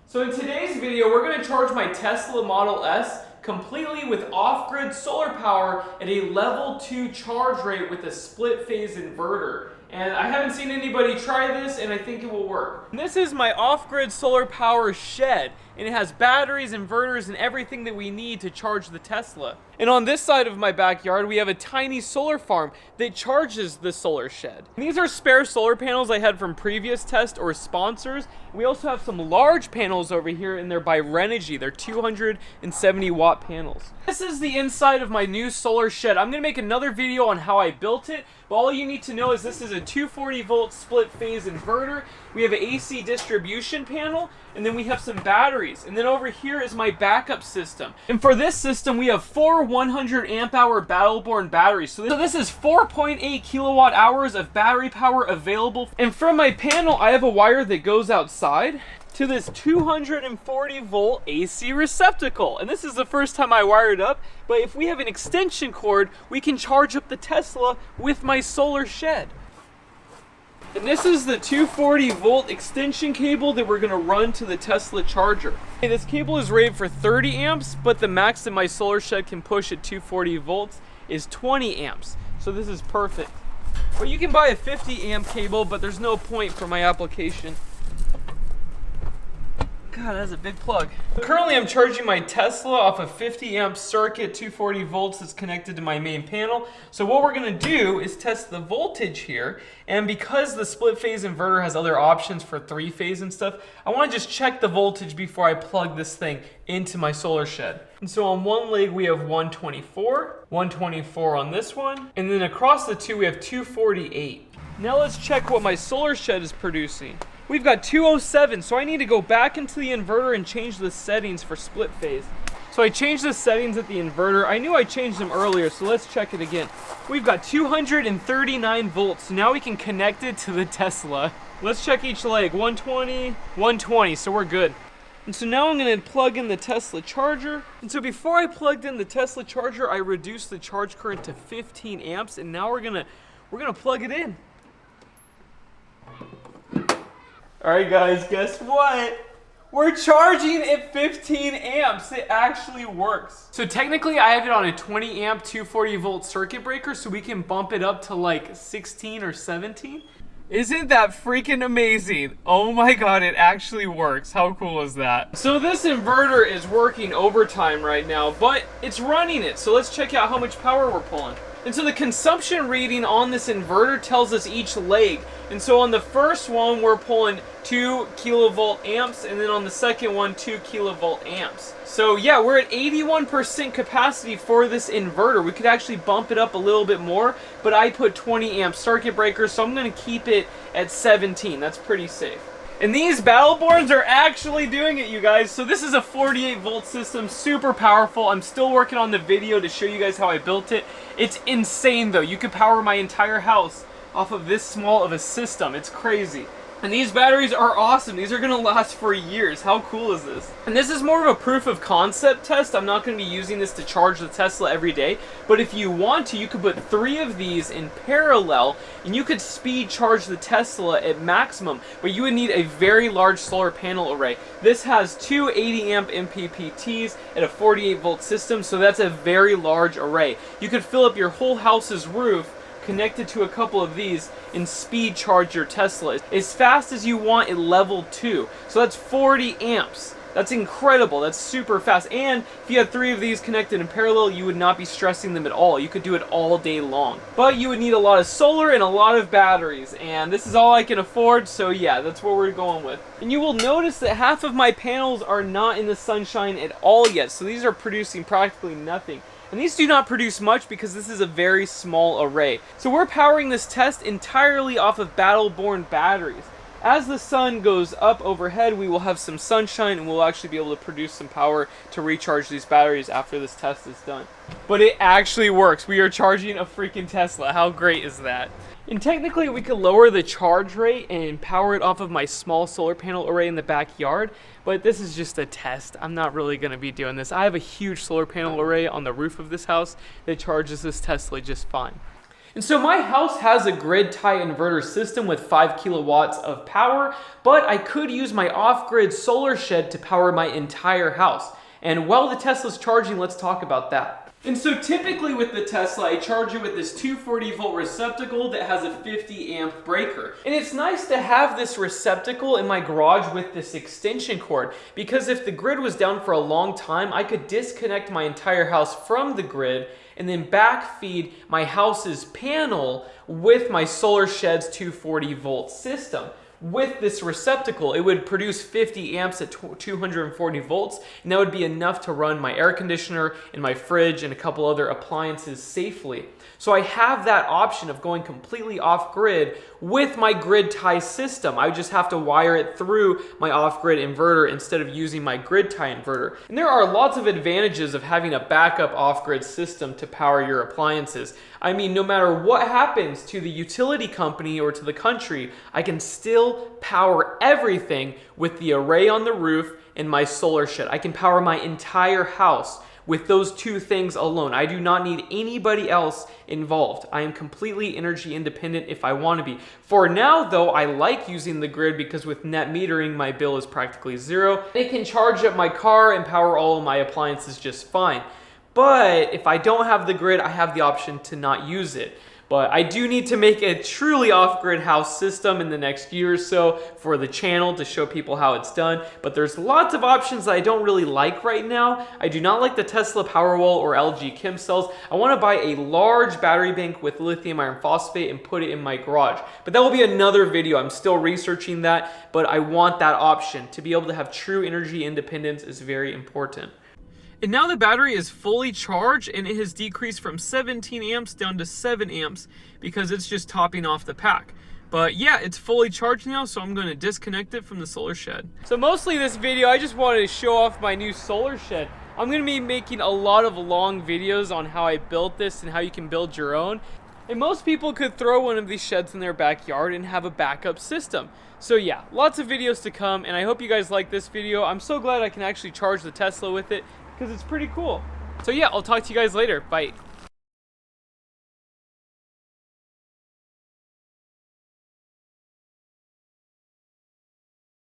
So in today's video, we're going to charge my Tesla Model S completely with off-grid solar power at a level 2 charge rate with a split phase inverter. And I haven't seen anybody try this, and I think it will work. And this is my off-grid solar power shed, and it has batteries, inverters, and everything that we need to charge the Tesla. And on this side of my backyard, we have a tiny solar farm that charges the solar shed. And these are spare solar panels I had from previous tests or sponsors. We also have some large panels over here, and they're by Renogy. They're 270 watt panels. This is the inside of my new solar shed. I'm gonna make another video on how I built it, but all you need to know is this is a 240 volt split phase inverter. We have an AC distribution panel, and then we have some batteries. And then over here is my backup system. And for this system, we have 4 100 amp hour Battleborn batteries. So this is 4.8 kilowatt hours of battery power available. And from my panel, I have a wire that goes outside to this 240 volt AC receptacle. And this is the first time I wired up, but if we have an extension cord, we can charge up the Tesla with my solar shed. And this is the 240 volt extension cable that we're gonna run to the Tesla charger. Okay, this cable is rated for 30 amps, but the max that my solar shed can push at 240 volts is 20 amps. So this is perfect. But you can buy a 50 amp cable, but there's no point for my application. God, that's a big plug. Currently, I'm charging my Tesla off a 50 amp circuit, 240 volts that's connected to my main panel. So what we're gonna do is test the voltage here. And because the split phase inverter has other options for 3-phase and stuff, I wanna just check the voltage before I plug this thing into my solar shed. And so on one leg, we have 124 on this one. And then across the two, we have 248. Now let's check what my solar shed is producing. We've got 207, so I need to go back into the inverter and change the settings for split phase. So I changed the settings at the inverter. I knew I changed them earlier, so let's check it again. We've got 239 volts, so now we can connect it to the Tesla. Let's check each leg, 120, 120, so we're good. And so now I'm gonna plug in the Tesla charger. And so before I plugged in the Tesla charger, I reduced the charge current to 15 amps, and now we're gonna plug it in. Alright guys, guess what? We're charging at 15 amps. It actually works. So technically I have it on a 20 amp 240 volt circuit breaker, so we can bump it up to like 16 or 17. Isn't that freaking amazing? Oh my god, it actually works. How cool is that? So this inverter is working overtime right now, but it's running it. So let's check out how much power we're pulling. And so the consumption reading on this inverter tells us each leg. And so on the first one, we're pulling 2 kilovolt amps, and then on the second one, 2 kilovolt amps. So yeah, we're at 81% capacity for this inverter. We could actually bump it up a little bit more, but I put 20 amp circuit breakers, so I'm gonna keep it at 17. That's pretty safe. And these Battleborns are actually doing it, you guys. So this is a 48 volt system, super powerful. I'm still working on the video to show you guys how I built it. It's insane though. You could power my entire house off of this small of a system. It's crazy. And these batteries are awesome. These are gonna last for years. How cool is this? And this is more of a proof of concept test. I'm not gonna be using this to charge the Tesla every day, but if you want to, you could put 3 of these in parallel and you could speed charge the Tesla at maximum, but you would need a very large solar panel array. This has 2 80 amp MPPTs at a 48 volt system, so that's a very large array. You could fill up your whole house's roof connected to a couple of these and speed charge your Tesla as fast as you want at level 2. So that's 40 amps. That's incredible. That's super fast. And if you had 3 of these connected in parallel, you would not be stressing them at all. You could do it all day long. But you would need a lot of solar and a lot of batteries. And this is all I can afford, so yeah, that's what we're going with. And you will notice that half of my panels are not in the sunshine at all yet. So these are producing practically nothing. And these do not produce much because this is a very small array. So we're powering this test entirely off of Battleborn batteries. As the sun goes up overhead, we will have some sunshine and we'll actually be able to produce some power to recharge these batteries after this test is done. But it actually works. We are charging a freaking Tesla. How great is that? And technically we could lower the charge rate and power it off of my small solar panel array in the backyard, but this is just a test. I'm not really going to be doing this. I have a huge solar panel array on the roof of this house that charges this Tesla just fine. And so my house has a grid tie inverter system with 5 kilowatts of power, but I could use my off-grid solar shed to power my entire house. And while the Tesla's charging, let's talk about that. And so typically with the Tesla, I charge it with this 240 volt receptacle that has a 50 amp breaker. And it's nice to have this receptacle in my garage with this extension cord, because if the grid was down for a long time, I could disconnect my entire house from the grid and then backfeed my house's panel with my solar shed's 240 volt system. With this receptacle, it would produce 50 amps at 240 volts, and that would be enough to run my air conditioner and my fridge and a couple other appliances safely. So I have that option of going completely off-grid with my grid tie system. I just have to wire it through my off-grid inverter instead of using my grid tie inverter. And there are lots of advantages of having a backup off-grid system to power your appliances. I mean, no matter what happens to the utility company or to the country, I can still power everything with the array on the roof and my solar shed. I can power my entire house with those two things alone. I do not need anybody else involved. I am completely energy independent if I want to be. For now though, I like using the grid because with net metering, my bill is practically zero. It can charge up my car and power all of my appliances just fine. But if I don't have the grid, I have the option to not use it. But I do need to make a truly off-grid house system in the next year or so for the channel to show people how it's done. But there's lots of options that I don't really like right now. I do not like the Tesla Powerwall or LG Kim cells. I want to buy a large battery bank with lithium iron phosphate and put it in my garage. But that will be another video. I'm still researching that, but I want that option. To be able to have true energy independence is very important. And now the battery is fully charged and it has decreased from 17 amps down to 7 amps because it's just topping off the pack. But yeah, it's fully charged now, so I'm going to disconnect it from the solar shed. So mostly this video, I just wanted to show off my new solar shed. I'm going to be making a lot of long videos on how I built this and how you can build your own. And most people could throw one of these sheds in their backyard and have a backup system. So yeah, lots of videos to come, and I hope you guys like this video. I'm so glad I can actually charge the Tesla with it, because it's pretty cool. So yeah, I'll talk to you guys later. Bye.